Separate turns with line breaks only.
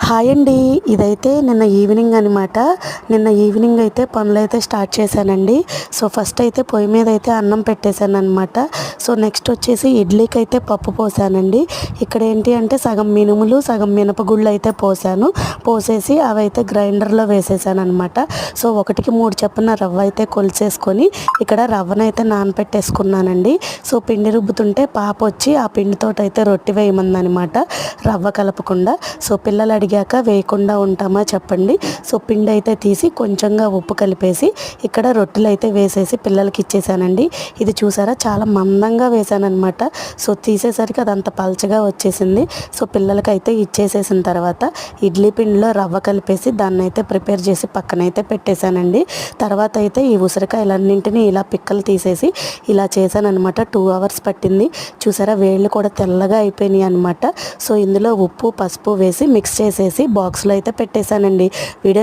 Hi అండి. ఇదైతే నిన్న ఈవినింగ్ అనమాట. నిన్న ఈవినింగ్ అయితే పనులైతే స్టార్ట్ చేశానండి. సో ఫస్ట్ అయితే పొయ్యి మీద అయితే అన్నం పెట్టేశాను అనమాట. సో నెక్స్ట్ వచ్చేసి ఇడ్లీకి అయితే పప్పు పోసానండి. ఇక్కడ ఏంటి అంటే సగం మినుములు సగం మినపగుళ్ళు అయితే పోసేసి అవైతే గ్రైండర్లో వేసేసాను అనమాట. సో 1కి 3 చొప్పున రవ్వ అయితే కొలిచేసుకొని ఇక్కడ రవ్వనైతే నానపెట్టేసుకున్నానండి. సో పిండి రుబ్బుతుంటే పాప వచ్చి ఆ పిండితోటి అయితే రొట్టె వేయమందనమాట, రవ్వ కలపకుండా. సో పిల్లలు అడిగాక వేయకుండా ఉంటామా చెప్పండి. సో పిండి అయితే తీసి కొంచెంగా ఉప్పు కలిపేసి ఇక్కడ రొట్టెలు అయితే వేసేసి పిల్లలకి ఇచ్చేసానండి. ఇది చూసారా చాలా మందంగా వేసానమాట. సో తీసేసరికి అదంత పలచగా వచ్చేసింది. సో పిల్లలకైతే ఇచ్చేసేసిన తర్వాత ఇడ్లీ పిండిలో రవ్వ కలిపేసి దాన్ని అయితే ప్రిపేర్ చేసి పక్కనైతే పెట్టేశానండి. తర్వాత అయితే ఈ ఉసిరికాయలన్నింటినీ ఇలా పిక్కలు తీసేసి ఇలా చేశానమాట. 2 అవర్స్ పట్టింది. చూసారా వేళ్ళు కూడా తెల్లగా అయిపోయినాయి అనమాట. సో ఇందులో ఉప్పు పసుపు వేసి మిక్స్ చేసేసి బాక్స్లో అయితే పెట్టేశానండి. వీడియో